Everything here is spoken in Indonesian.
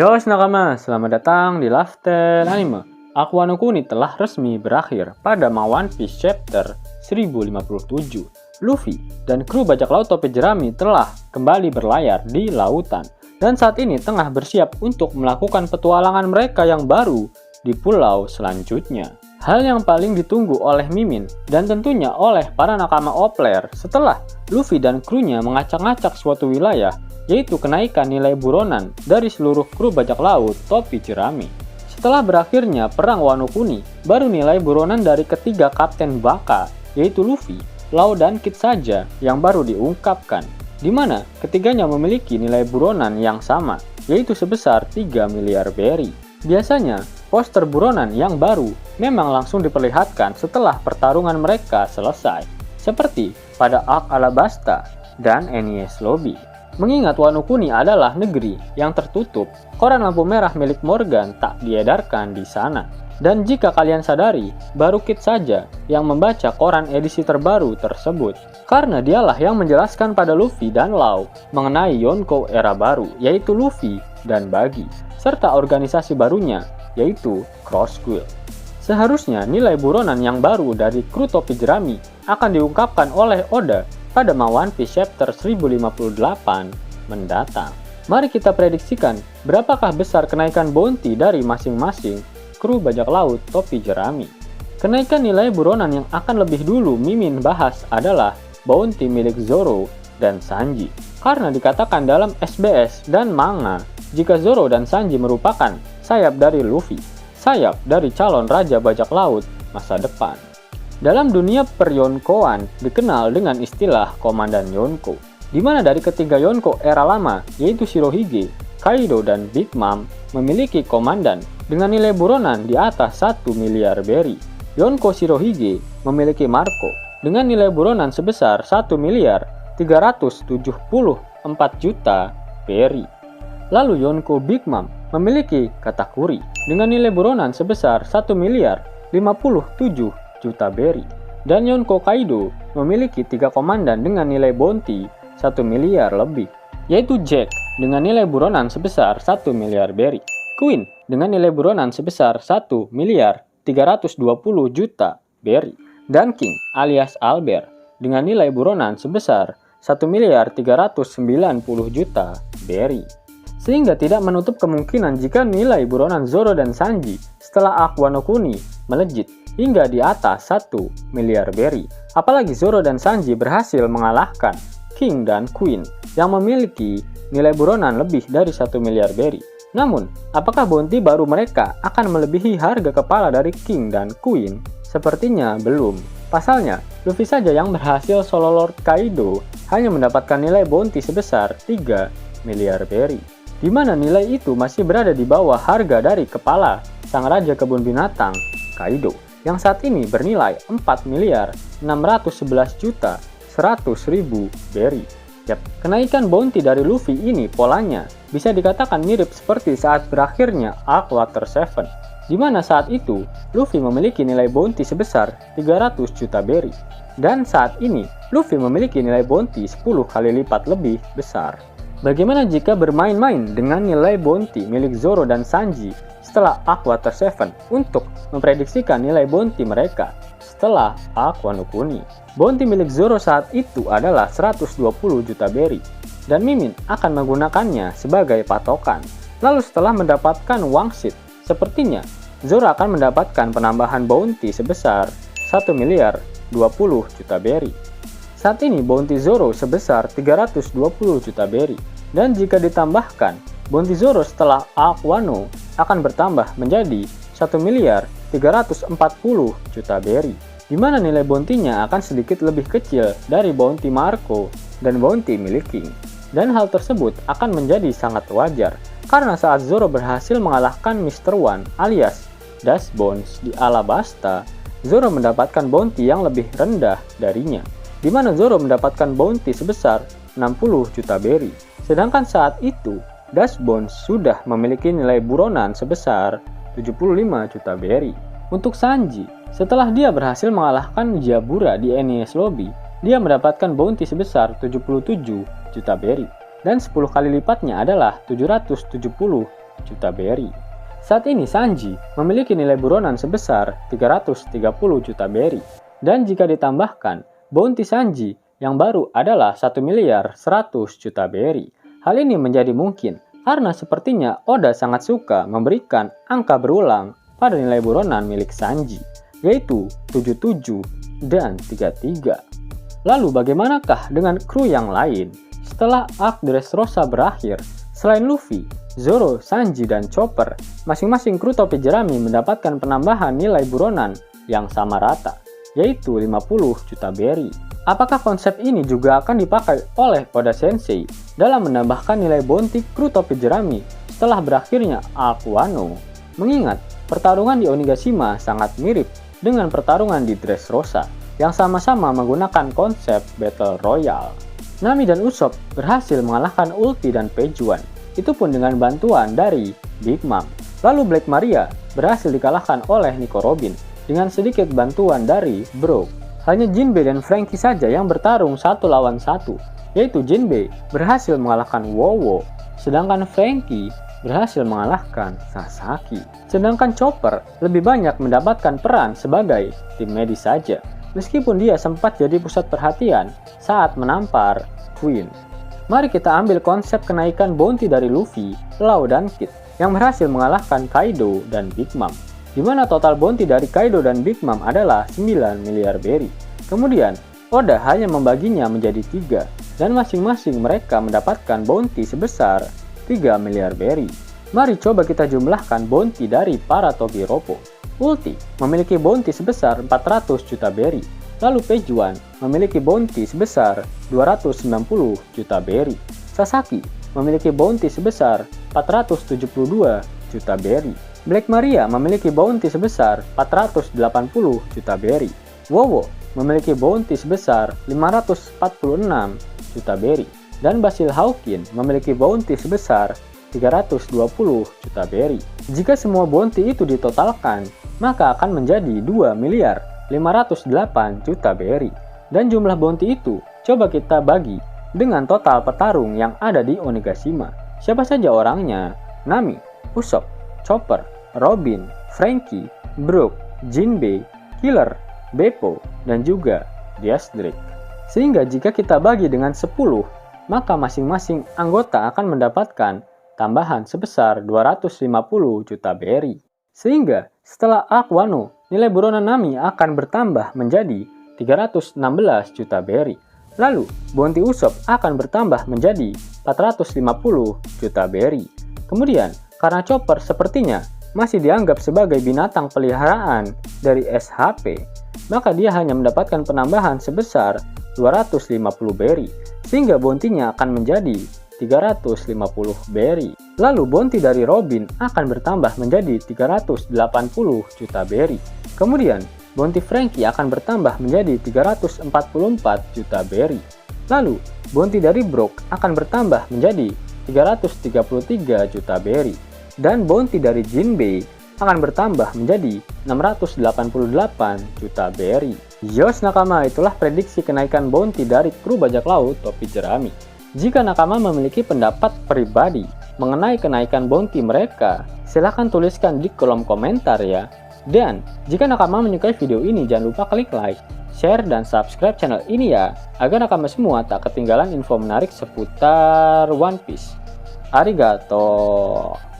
Yos nakama, selamat datang di Laftel Anime. Aqua no Kuni telah resmi berakhir pada One Piece Chapter 1057. Luffy dan kru bajak laut topi jerami telah kembali berlayar di lautan dan saat ini tengah bersiap untuk melakukan petualangan mereka yang baru di pulau selanjutnya. Hal yang paling ditunggu oleh Mimin dan tentunya oleh para nakama Opler setelah Luffy dan krunya mengacak-ngacak suatu wilayah, yaitu kenaikan nilai buronan dari seluruh kru bajak laut topi jerami. Setelah berakhirnya perang Wano Kuni, baru nilai buronan dari ketiga kapten Baka, yaitu Luffy, Law dan Kid saja yang baru diungkapkan, di mana ketiganya memiliki nilai buronan yang sama, yaitu sebesar 3 miliar berry. Biasanya, poster buronan yang baru memang langsung diperlihatkan setelah pertarungan mereka selesai, seperti pada Arc Alabasta dan Enies Lobby. Mengingat Wano Kuni adalah negeri yang tertutup, koran lampu merah milik Morgan tak diedarkan di sana. Dan jika kalian sadari, baru Kid saja yang membaca koran edisi terbaru tersebut. Karena dialah yang menjelaskan pada Luffy dan Law mengenai Yonko era baru, yaitu Luffy dan Buggy, serta organisasi barunya, yaitu Cross Guild. Seharusnya nilai buronan yang baru dari kru topi jerami akan diungkapkan oleh Oda pada One Piece Chapter 1058 mendatang. Mari kita prediksikan berapakah besar kenaikan bounty dari masing-masing kru bajak laut topi jerami. Kenaikan nilai buronan yang akan lebih dulu Mimin bahas adalah bounty milik Zoro dan Sanji. Karena dikatakan dalam SBS dan manga, jika Zoro dan Sanji merupakan sayap dari Luffy, sayap dari calon raja bajak laut masa depan. Dalam dunia per-Yonkoan dikenal dengan istilah Komandan Yonko, di mana dari ketiga Yonko era lama, yaitu Shirohige, Kaido, dan Big Mom, memiliki komandan dengan nilai buronan di atas 1 miliar berry. Yonko Shirohige memiliki Marco dengan nilai buronan sebesar 1 miliar 374 juta berry. Lalu Yonko Big Mom memiliki Katakuri dengan nilai buronan sebesar 1 miliar 57 juta berry. Dan Yonko Kaido memiliki 3 komandan dengan nilai bounty 1 miliar lebih, yaitu Jack dengan nilai buronan sebesar 1 miliar berry, Queen dengan nilai buronan sebesar 1 miliar 320 juta berry, dan King alias Albert dengan nilai buronan sebesar 1 miliar 390 juta berry. Sehingga tidak menutup kemungkinan jika nilai buronan Zoro dan Sanji setelah Aqua no Kuni melejit hingga di atas 1 miliar berry. Apalagi Zoro dan Sanji berhasil mengalahkan King dan Queen yang memiliki nilai buronan lebih dari 1 miliar berry. Namun, apakah bounty baru mereka akan melebihi harga kepala dari King dan Queen? Sepertinya belum. Pasalnya, Luffy saja yang berhasil solo Lord Kaido hanya mendapatkan nilai bounty sebesar 3 miliar berry, di mana nilai itu masih berada di bawah harga dari kepala sang raja kebun binatang Kaido yang saat ini bernilai 4 miliar 611 juta 100.000 berry. Kenaikan bounty dari Luffy ini polanya bisa dikatakan mirip seperti saat berakhirnya Arc Water 7, di mana saat itu Luffy memiliki nilai bounty sebesar 300 juta berry, dan saat ini Luffy memiliki nilai bounty 10 kali lipat lebih besar. Bagaimana jika bermain-main dengan nilai bounty milik Zoro dan Sanji setelah Arc Water 7 untuk memprediksikan nilai bounty mereka setelah Arc Wano Kuni? Bounty milik Zoro saat itu adalah 120 juta berry, dan Mimin akan menggunakannya sebagai patokan. Lalu setelah mendapatkan wangsit, sepertinya Zoro akan mendapatkan penambahan bounty sebesar 1 miliar 20 juta berry. Saat ini bounty Zoro sebesar 320 juta berry, dan jika ditambahkan, bounty Zoro setelah Arc Wano akan bertambah menjadi 1 miliar 340 juta berry, di mana nilai bounty-nya akan sedikit lebih kecil dari bounty Marco dan bounty milik King. Dan hal tersebut akan menjadi sangat wajar, karena saat Zoro berhasil mengalahkan Mr. One alias Dash Bones di Alabasta, Zoro mendapatkan bounty yang lebih rendah darinya, di mana Zoro mendapatkan bounty sebesar 60 juta berry. Sedangkan saat itu, Dash Bones sudah memiliki nilai buronan sebesar 75 juta berry. Untuk Sanji, setelah dia berhasil mengalahkan Jabura di Enies Lobby, dia mendapatkan bounty sebesar 77 juta berry. Dan 10 kali lipatnya adalah 770 juta berry. Saat ini Sanji memiliki nilai buronan sebesar 330 juta berry. Dan jika ditambahkan, bounty Sanji yang baru adalah 1 miliar 100 juta berry. Hal ini menjadi mungkin karena sepertinya Oda sangat suka memberikan angka berulang pada nilai buronan milik Sanji, yaitu 77 dan 33. Lalu bagaimanakah dengan kru yang lain? Setelah arc Dressrosa berakhir, selain Luffy, Zoro, Sanji, dan Chopper, masing-masing kru topi jerami mendapatkan penambahan nilai buronan yang sama rata, yaitu 50 juta berry. Apakah konsep ini juga akan dipakai oleh Oda Sensei dalam menambahkan nilai bounty kru topi jerami setelah berakhirnya arc Wano? Mengingat pertarungan di Onigashima sangat mirip dengan pertarungan di Dressrosa yang sama-sama menggunakan konsep Battle Royale. Nami dan Usopp berhasil mengalahkan Ulti dan Pejuan, itu pun dengan bantuan dari Big Mom. Lalu Black Maria berhasil dikalahkan oleh Nico Robin dengan sedikit bantuan dari Brook. Hanya Jinbe dan Franky saja yang bertarung 1 lawan 1, yaitu Jinbe berhasil mengalahkan Wowo, sedangkan Franky berhasil mengalahkan Sasaki. Sedangkan Chopper lebih banyak mendapatkan peran sebagai tim medis saja, meskipun dia sempat jadi pusat perhatian saat menampar Queen. Mari kita ambil konsep kenaikan bounty dari Luffy, Law, dan Kid yang berhasil mengalahkan Kaido dan Big Mom, di mana total bounty dari Kaido dan Big Mom adalah 9 miliar berry. Kemudian, Oda hanya membaginya menjadi 3, dan masing-masing mereka mendapatkan bounty sebesar 3 miliar berry. Mari coba kita jumlahkan bounty dari para Tobiropo. Ulti memiliki bounty sebesar 400 juta berry. Lalu Pejuan memiliki bounty sebesar 290 juta berry. Sasaki memiliki bounty sebesar 472 juta berry. Black Maria memiliki bounty sebesar 480 juta berry. Wowo memiliki bounty sebesar 546 juta berry. Dan Basil Hawkin memiliki bounty sebesar 320 juta berry. Jika semua bounty itu ditotalkan, maka akan menjadi 2 miliar 508 juta berry. Dan jumlah bounty itu coba kita bagi dengan total petarung yang ada di Onigashima. Siapa saja orangnya? Nami, Usopp, Chopper, Robin, Franky, Brook, Jinbe, Killer, Beppo, dan juga Diaz Drake. Sehingga jika kita bagi dengan 10, maka masing-masing anggota akan mendapatkan tambahan sebesar 250 juta berry. Sehingga setelah arc Wano, nilai buronan Nami akan bertambah menjadi 316 juta berry. Lalu, bounty Usopp akan bertambah menjadi 450 juta berry. Kemudian, karena Chopper sepertinya masih dianggap sebagai binatang peliharaan dari SHP, maka dia hanya mendapatkan penambahan sebesar 250 berry, sehingga bounty-nya akan menjadi 350 berry. Lalu bounty dari Robin akan bertambah menjadi 380 juta berry. Kemudian, bounty Franky akan bertambah menjadi 344 juta berry. Lalu, bounty dari Brook akan bertambah menjadi 333 juta berry. Dan bounty dari Jinbe akan bertambah menjadi 688 juta berry. Yos nakama, itulah prediksi kenaikan bounty dari kru bajak laut topi jerami. Jika nakama memiliki pendapat pribadi mengenai kenaikan bounty mereka, silahkan tuliskan di kolom komentar ya. Dan jika nakama menyukai video ini, jangan lupa klik like, share, dan subscribe channel ini ya, agar nakama semua tak ketinggalan info menarik seputar One Piece. Arigato.